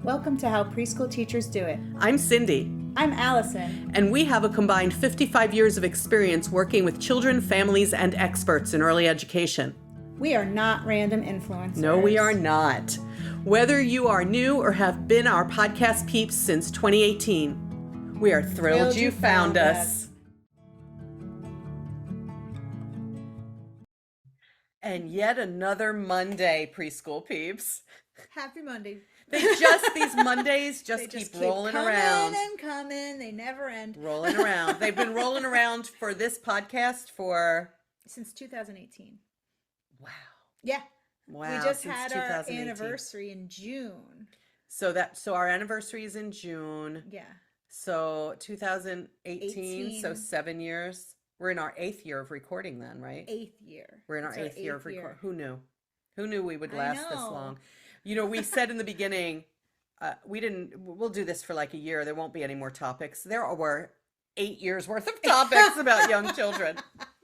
Welcome to How Preschool Teachers Do It. I'm Cindy. I'm Alison. And we have a combined 55 years of experience working with children, families, and experts in early education. We are not random influencers. No, we are not. Whether you are new or have been our podcast peeps since 2018, we are thrilled you found us. And yet another Monday, preschool peeps. Happy Monday. These Mondays just keep rolling around. And coming. They never end. Rolling around. They've been rolling around for this podcast since 2018. Wow. Yeah. Wow. We just had our anniversary in June. So our anniversary is in June. Yeah. So 2018, so 7 years. We're in our 8th year of recording then, right? 8th year. We're in our 8th year of recording. Who knew? Who knew we would last this long? You know, we said in the beginning, we'll do this for like a year. There won't be any more topics. There were 8 years worth of topics about young children.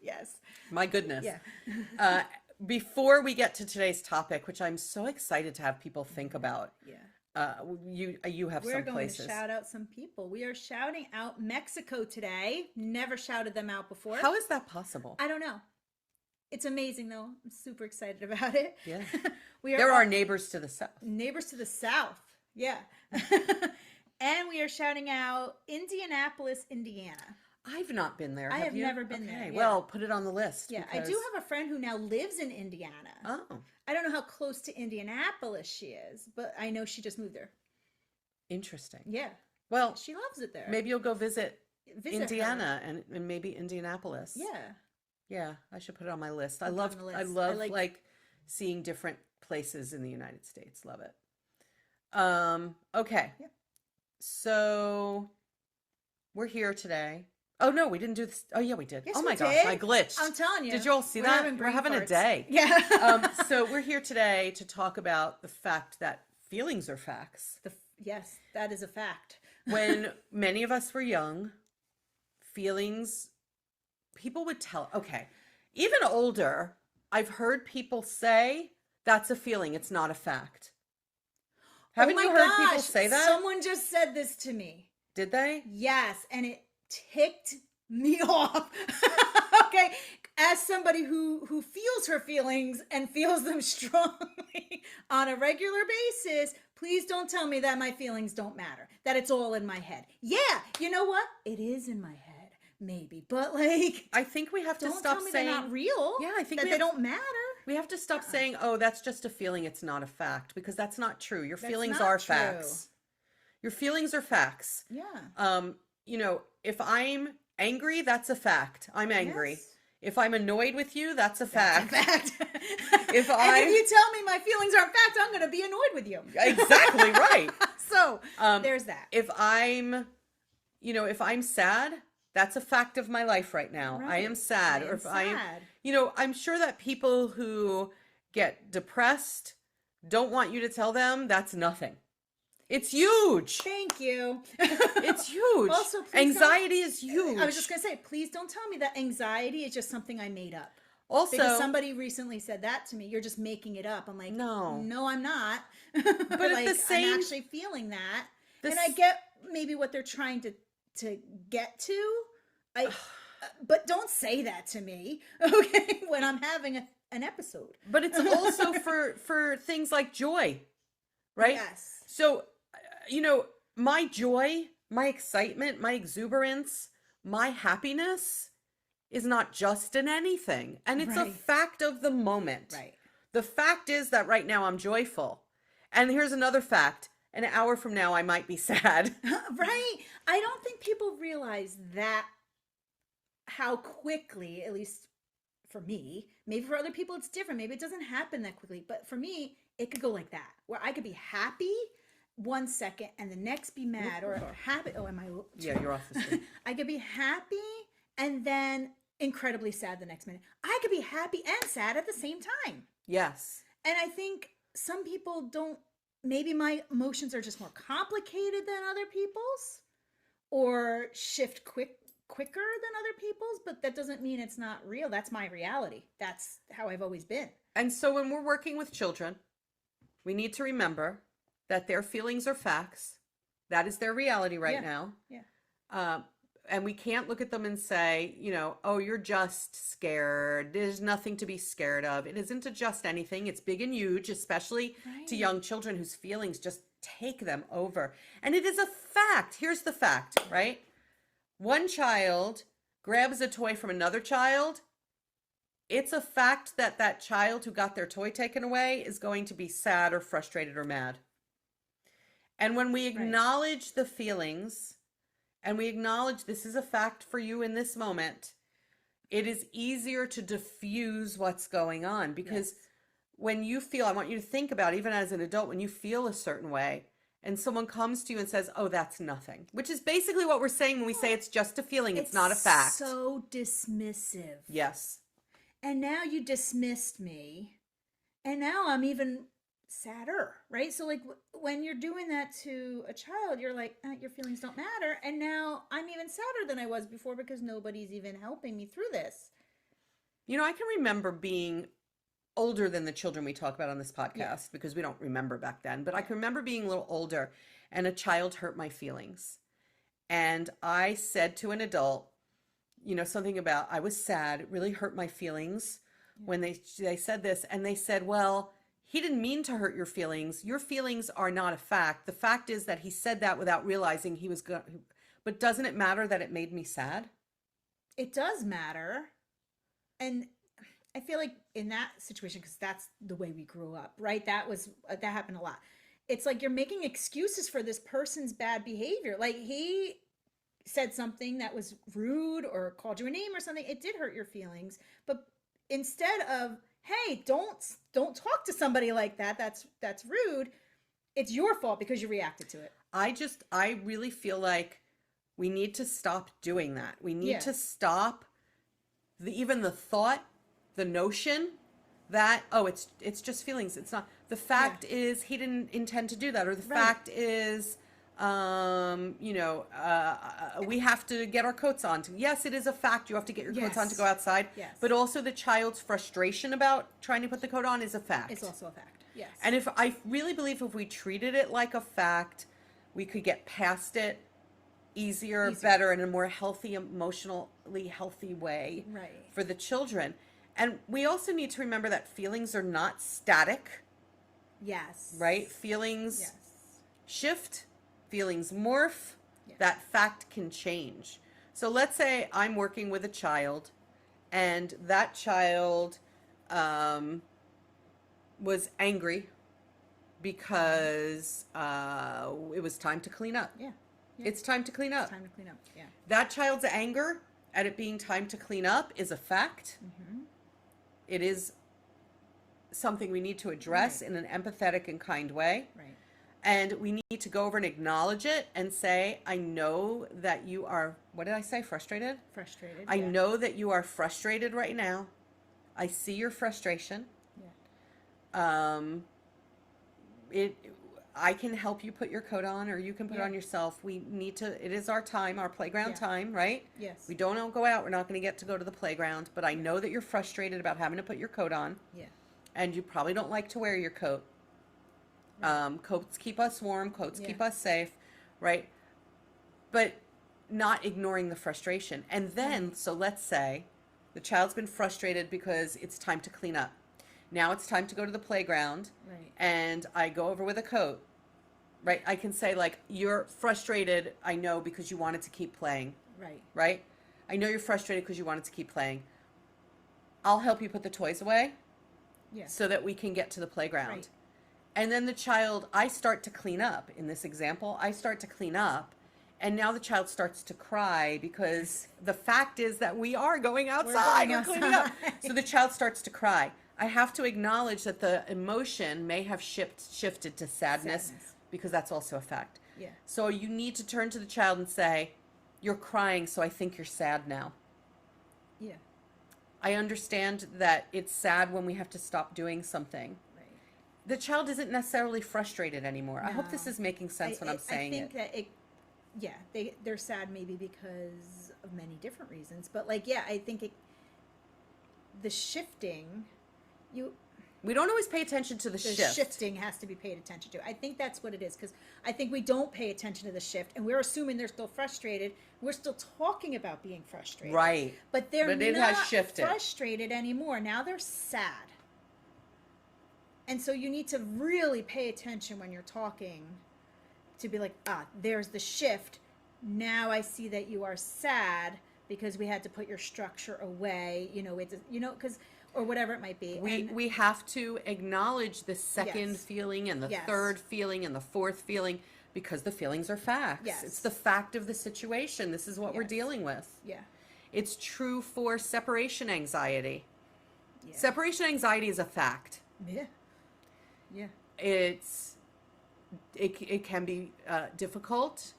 Yes. My goodness. Yeah. Before we get to today's topic, which I'm so excited to have people think about. Yeah. You have some places. We're going to shout out some people. We are shouting out Mexico today. Never shouted them out before. How is that possible? I don't know. It's amazing though. I'm super excited about it. Yeah. They're our neighbors to the south. Neighbors to the south. Yeah. And we are shouting out Indianapolis, Indiana. I've not been there. I have you? never been there. Yeah. Well, put it on the list. Yeah, because I do have a friend who now lives in Indiana. Oh. I don't know how close to Indianapolis she is, but I know she just moved there. Interesting. Yeah. Well, she loves it there. Maybe you'll go visit Indiana her. and maybe Indianapolis. Yeah. Yeah, I should put it on my list. I love like seeing different places in the United States. Love it. Okay. Yeah. So we're here today. Oh no, we didn't do this. Oh yeah, we did. Yes, oh my we gosh, did. I glitched. I'm telling you. Did you all see that? We're having a day. Yeah. So we're here today to talk about the fact that feelings are facts. Yes, that is a fact. When many of us were young, people would tell, okay, even older, I've heard people say, that's a feeling, it's not a fact. Haven't you heard people say that? Someone just said this to me. Did they? Yes, and it ticked me off. Okay, as somebody who feels her feelings and feels them strongly on a regular basis, please don't tell me that my feelings don't matter, that it's all in my head. Yeah, you know what? It is in my head, maybe, but like, I think we have to stop saying they're not real. Yeah, I think they don't matter. We have to stop saying, "Oh, that's just a feeling; it's not a fact," because that's not true. Your feelings are facts. Your feelings are facts. Yeah. You know, if I'm angry, that's a fact. I'm angry. Yes. If I'm annoyed with you, that's a fact. Fact. If you tell me my feelings aren't fact, I'm going to be annoyed with you. Exactly right. So there's that. If I'm sad, that's a fact of my life right now. Right. I am sad. I'm sure that people who get depressed don't want you to tell them that's nothing. It's huge. Thank you. It's huge. Also, anxiety is huge. I was just going to say, please don't tell me that anxiety is just something I made up. Also, because somebody recently said that to me. You're just making it up. I'm like, no, I'm not. But like, I'm actually feeling that. And I get maybe what they're trying to get to. But don't say that to me, okay, when I'm having an episode. But it's also for things like joy, right? Yes. So, my joy, my excitement, my exuberance, my happiness is not just in anything. And it's a fact of the moment. Right. The fact is that right now I'm joyful. And here's another fact. An hour from now, I might be sad. Right. I don't think people realize that how quickly, at least for me, maybe for other people it's different. Maybe it doesn't happen that quickly. But for me, it could go like that, where I could be happy 1 second and the next be mad or happy. Oh, am I? Yeah, you're off the screen. I could be happy and then incredibly sad the next minute. I could be happy and sad at the same time. Yes. And I think some people don't, maybe my emotions are just more complicated than other people's or shift quicker than other people's, but that doesn't mean it's not real. That's my reality. That's how I've always been. And so when we're working with children, we need to remember that their feelings are facts. That is their reality right now. Yeah. And we can't look at them and say, oh, you're just scared. There's nothing to be scared of. It isn't just anything. It's big and huge, especially to young children whose feelings just take them over. And it is a fact. Here's the fact, right? One child grabs a toy from another child. It's a fact that that child who got their toy taken away is going to be sad or frustrated or mad. And when we acknowledge the feelings, and we acknowledge this is a fact for you in this moment, it is easier to diffuse what's going on. Because when you feel, I want you to think about, even as an adult, when you feel a certain way and someone comes to you and says, oh, that's nothing, which is basically what we're saying when we say it's just a feeling, it's not a fact. So dismissive. Yes. And now you dismissed me, and now I'm even sadder, right? So like when you're doing that to a child, you're like, your feelings don't matter. And now I'm even sadder than I was before because nobody's even helping me through this. I can remember being older than the children we talk about on this podcast because we don't remember back then, but I can remember being a little older and a child hurt my feelings. And I said to an adult, something about, I was sad. It really hurt my feelings when they said this. And they said, well, he didn't mean to hurt your feelings. Your feelings are not a fact. The fact is that he said that without realizing he was going. But doesn't it matter that it made me sad? It does matter. And I feel like in that situation, because that's the way we grew up, right? That happened a lot. It's like you're making excuses for this person's bad behavior. Like he said something that was rude or called you a name or something. It did hurt your feelings. But instead of, hey, don't talk to somebody like that. That's rude. It's your fault because you reacted to it. I really feel like we need to stop doing that. We need to stop even the thought, the notion that, oh, it's just feelings. It's not. The fact is he didn't intend to do that, or the fact is, we have to get our coats on. Yes, it is a fact. You have to get your coats on to go outside. Yes. But also the child's frustration about trying to put the coat on is a fact. It's also a fact. Yes. And I really believe if we treated it like a fact, we could get past it easier, better, in a more healthy, emotionally healthy way for the children. And we also need to remember that feelings are not static. Yes. Right? Feelings shift. Feelings morph. That fact can change. So let's say I'm working with a child and that child was angry because it was time to clean up. It's time to clean up. It's time to clean up. Yeah. That child's anger at it being time to clean up is a fact. It is something we need to address in an empathetic and kind way. Right. And we need to go over and acknowledge it and say, I know that you are, what did I say? Frustrated? Frustrated. I know that you are frustrated right now. I see your frustration. I can help you put your coat on, or you can put it on yourself. We need to, it is our time, our playground time, right? Yes. We don't go out. We're not going to get to go to the playground, but I know that you're frustrated about having to put your coat on. Yeah. And you probably don't like to wear your coat. Coats keep us warm. Coats keep us safe, right? But not ignoring the frustration. And then, so let's say the child's been frustrated because it's time to clean up. Now it's time to go to the playground, and I go over with a coat, right? I can say, like, you're frustrated, I know, because you wanted to keep playing. Right? I know you're frustrated because you wanted to keep playing. I'll help you put the toys away so that we can get to the playground. And then the child, I start to clean up. In this example, I start to clean up. And now the child starts to cry because the fact is that we are going outside. We're cleaning up. So the child starts to cry. I have to acknowledge that the emotion may have shifted to sadness because that's also a fact. So you need to turn to the child and say, you're crying, so I think you're sad now. I understand that it's sad when we have to stop doing something. The child isn't necessarily frustrated anymore. No. I hope this is making sense when I'm saying it. I think that they're sad maybe because of many different reasons. But I think the shifting, We don't always pay attention to the shift. Shifting has to be paid attention to. I think that's what it is, because I think we don't pay attention to the shift, and we're assuming they're still frustrated. We're still talking about being frustrated. Right. But they're But it not has shifted. frustrated anymore. Now they're sad. And so you need to really pay attention when you're talking to be like, there's the shift. Now I see that you are sad because we had to put your structure away, because, or whatever it might be. We have to acknowledge the second Yes. feeling and the Yes. third feeling and the fourth feeling, because the feelings are facts. Yes. It's the fact of the situation. This is what we're Yes. dealing with. Yeah. It's true for separation anxiety. Yeah. Separation anxiety is a fact. Yeah. Yeah. It can be difficult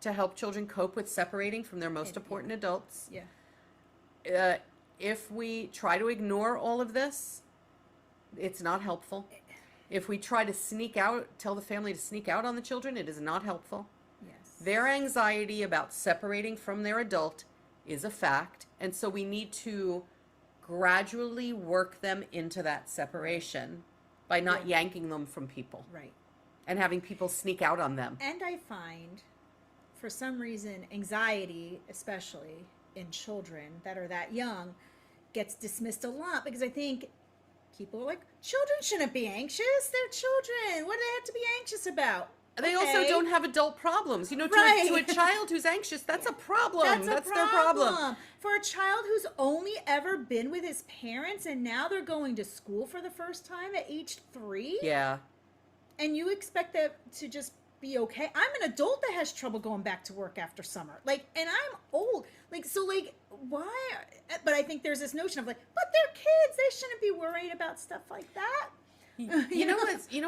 to help children cope with separating from their most important adults. Yeah. If we try to ignore all of this, it's not helpful. If we try to tell the family to sneak out on the children, it is not helpful. Yes. Their anxiety about separating from their adult is a fact, and so we need to gradually work them into that separation by not yanking them from people. Right. And having people sneak out on them. And I find, for some reason, anxiety, especially in children that are that young, gets dismissed a lot, because I think people are like, children shouldn't be anxious. They're children. What do they have to be anxious about? They also don't have adult problems. To a child who's anxious, that's a problem. That's their problem. For a child who's only ever been with his parents and now they're going to school for the first time at age 3. Yeah. And you expect that to just be okay. I'm an adult that has trouble going back to work after summer. And I'm old. Why? But I think there's this notion of but they're kids. They shouldn't be worried about stuff like that. You know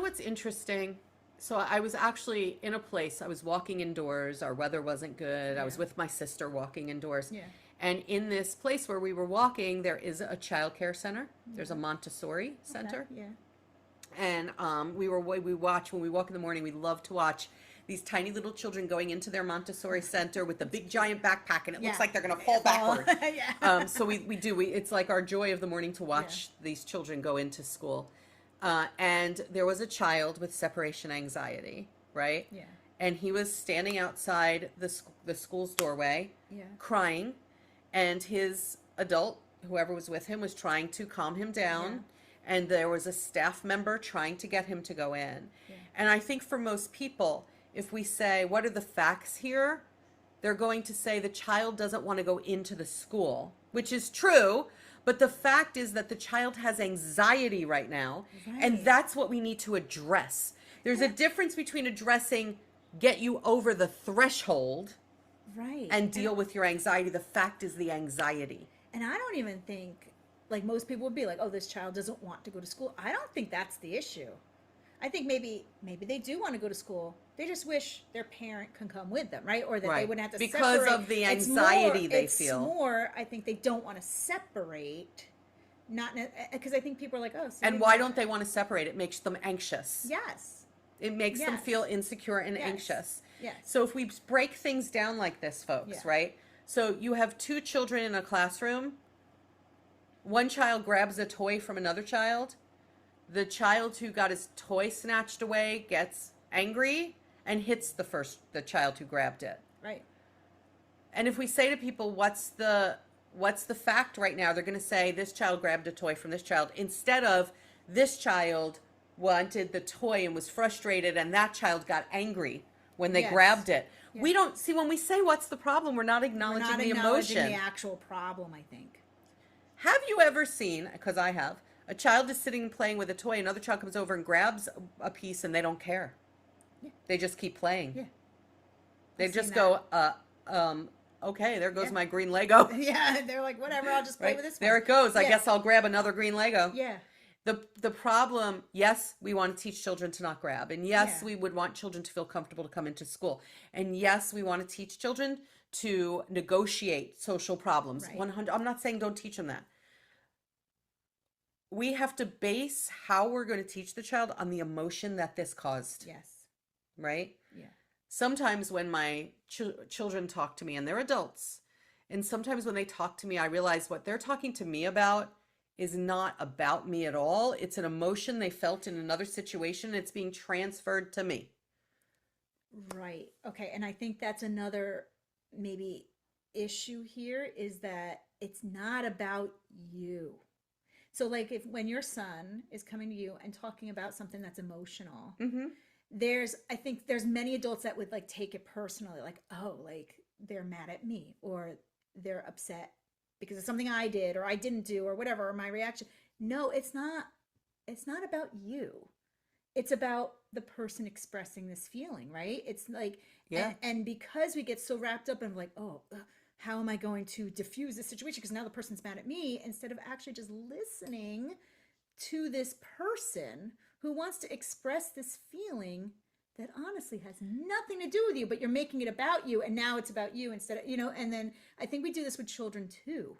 what's interesting? So I was actually in a place, I was walking indoors, our weather wasn't good. I was with my sister walking indoors. Yeah. And in this place where we were walking, there is a child care center. There's a Montessori center. Okay. Yeah. And when we walk in the morning, we love to watch these tiny little children going into their Montessori center with the big giant backpack, and it looks like they're going to fall backward. Yeah. So we do. It's like our joy of the morning to watch these children go into school. And there was a child with separation anxiety, right? Yeah. And he was standing outside the school's doorway, crying, and his adult, whoever was with him, was trying to calm him down. And there was a staff member trying to get him to go in. Yeah. And I think for most people, if we say, what are the facts here? They're going to say the child doesn't want to go into the school, which is true. But the fact is that the child has anxiety right now. Right. And that's what we need to address. There's a difference between addressing, get you over the threshold, and deal with your anxiety. The fact is the anxiety. And I don't even think, most people would be like, oh, this child doesn't want to go to school. I don't think that's the issue. I think maybe they do want to go to school. They just wish their parent can come with them, right? Or that they wouldn't have to because separate. Of the anxiety they feel. It's more, I think they don't want to separate. Not because I think people are like, oh. So and why don't they want to separate? It makes them anxious. Yes. It makes them feel insecure and anxious. Yes. So if we break things down like this, folks, right? So you have 2 children in a classroom. One child grabs a toy from another child. The child who got his toy snatched away gets angry and hits the child who grabbed it. Right. And if we say to people, what's the fact right now? They're going to say this child grabbed a toy from this child, instead of this child wanted the toy and was frustrated and that child got angry when they grabbed it. Yeah. We don't see, when we say what's the problem, we're not acknowledging the emotion. The actual problem, I think. Have you ever seen, because I have, a child is sitting and playing with a toy, another child comes over and grabs a piece and they don't care. Yeah. They just keep playing. Yeah. They just go, okay, there goes my green Lego. Yeah, they're like, whatever, I'll just play with this one. There it goes. I guess I'll grab another green Lego. Yeah. The problem, yes, we want to teach children to not grab. And yes, we would want children to feel comfortable to come into school. And yes, we want to teach children to negotiate social problems. Right. 100. I'm not saying don't teach them that. We have to base how we're going to teach the child on the emotion that this caused. Yes. Right? Yeah. Sometimes when my children talk to me, and they're adults, and sometimes when they talk to me, I realize what they're talking to me about is not about me at all. It's an emotion they felt in another situation. It's being transferred to me. Right. Okay. And I think that's another maybe issue here is that it's not about you. So like if when your son is coming to you and talking about something that's emotional, Mm-hmm. I think there's many adults that would like take it personally, like, oh, like they're mad at me or they're upset because of something I did or I didn't do or whatever, or my reaction. No, it's not about you. It's about the person expressing this feeling, right? It's like, Yeah. and because we get so wrapped up in like, oh, how am I going to diffuse this situation? Because now the person's mad at me, instead of actually just listening to this person who wants to express this feeling that honestly has nothing to do with you, but you're making it about you, and now it's about you instead of, and then I think we do this with children too,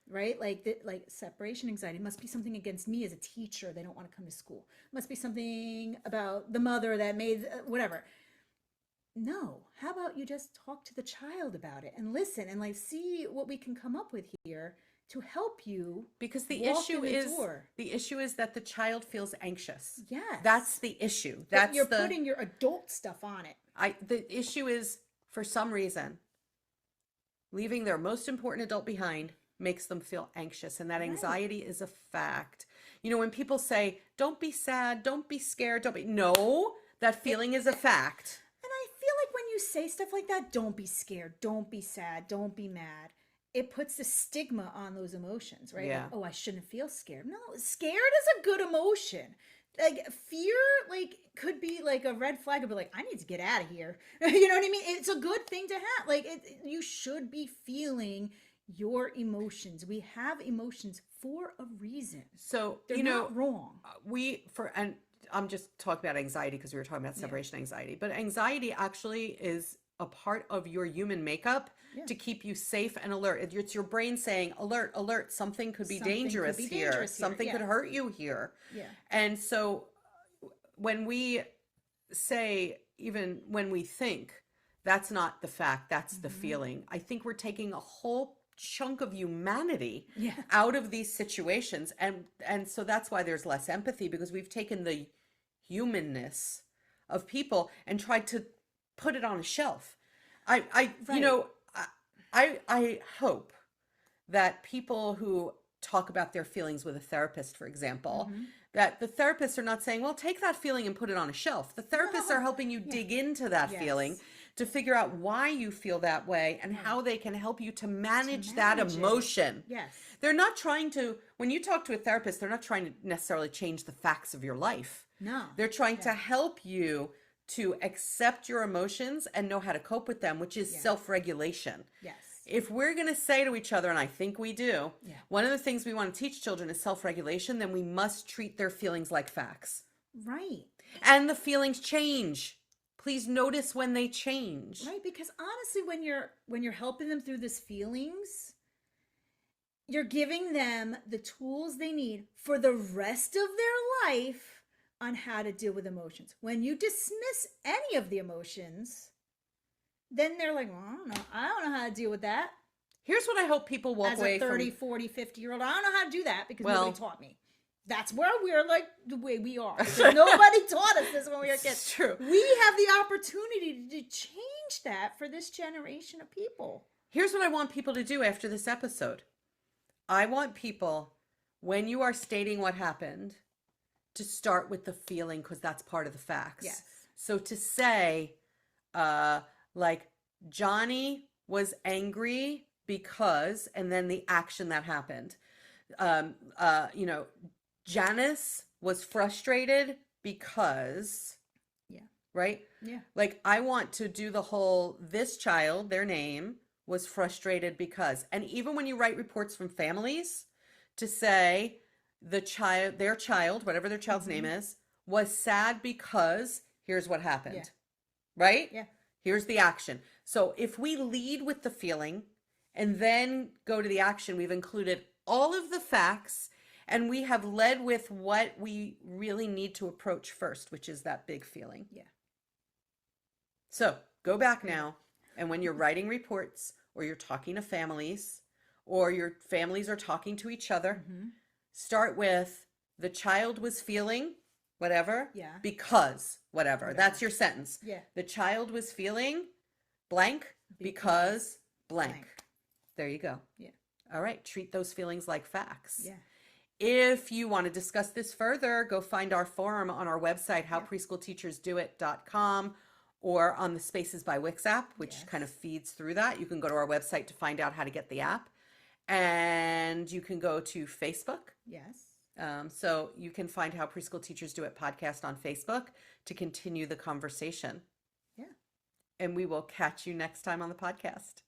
right? Like like separation anxiety must be something against me as a teacher. They don't want to come to school. Must be something about the mother that made whatever. No, how about you just talk to the child about it and listen and like see what we can come up with here to help you Because the walk issue in the is door. the issue is that the child feels anxious. Yes. That's the issue. But That's you're putting your adult stuff on it. The issue is, for some reason, leaving their most important adult behind makes them feel anxious, and that Right. anxiety is a fact. When people say, "Don't be sad, don't be scared, don't be," no, that feeling is a fact. And I feel like when you say stuff like that, don't be scared, don't be sad, don't be mad, it puts the stigma on those emotions, right? Yeah. Like, oh, I shouldn't feel scared. No, scared is a good emotion. Like fear, like could be like a red flag of like, I need to get out of here. You know what I mean? It's a good thing to have. Like you should be feeling your emotions. We have emotions for a reason. So, They're not wrong. and I'm just talking about anxiety because we were talking about separation anxiety, but anxiety actually is a part of your human makeup to keep you safe and alert. It's your brain saying, alert, alert, something could be dangerous here. Something could hurt you here. Yeah. And so when we say, even when we think, that's not the fact, that's the feeling, I think we're taking a whole chunk of humanity out of these situations. And so that's why there's less empathy, because we've taken the humanness of people and tried to put it on a shelf. I hope that people who talk about their feelings with a therapist, for example, that the therapists are not saying, well, take that feeling and put it on a shelf. The therapists are helping you dig into that feeling to figure out why you feel that way and how they can help you to manage that emotion. Yes. They're not trying to, when you talk to a therapist, they're not trying to necessarily change the facts of your life. No. They're trying to help you to accept your emotions and know how to cope with them, which is self-regulation. Yes. If we're going to say to each other, and I think we do, one of the things we want to teach children is self-regulation, then we must treat their feelings like facts. Right. And the feelings change. Please notice when they change. Right, because honestly, when you're helping them through these feelings, you're giving them the tools they need for the rest of their life on how to deal with emotions. When you dismiss any of the emotions, then they're like, well, I don't know how to deal with that. Here's what I hope people walk away from. As a 30, 40, 50-year-old, I don't know how to do that because nobody taught me. That's where we're like the way we are. Nobody taught us this when we were kids. It's true. We have the opportunity to change that for this generation of people. Here's what I want people to do after this episode. I want people, when you are stating what happened, to start with the feeling, because that's part of the facts. Yes. So to say, like, Johnny was angry because, and then the action that happened. Janice was frustrated because, right? Yeah. Like, I want to do the whole, this child, their name, was frustrated because. And even when you write reports from families, to say their child, whatever their child's name is, was sad because here's what happened. Right? Yeah. Here's the action. So if we lead with the feeling and then go to the action, we've included all of the facts and we have led with what we really need to approach first, which is that big feeling. Yeah. So go back now, and when you're writing reports or you're talking to families or your families are talking to each other, start with the child was feeling whatever, Yeah. because whatever. That's your sentence. Yeah. The child was feeling blank because blank. There you go. Yeah. All right. Treat those feelings like facts. Yeah. If you want to discuss this further, go find our forum on our website, howpreschoolteachersdoit.com, or on the Spaces by Wix app, which kind of feeds through that. You can go to our website to find out how to get the app. And you can go to Facebook. Yes. So you can find How Preschool Teachers Do It podcast on Facebook to continue the conversation. Yeah. And we will catch you next time on the podcast.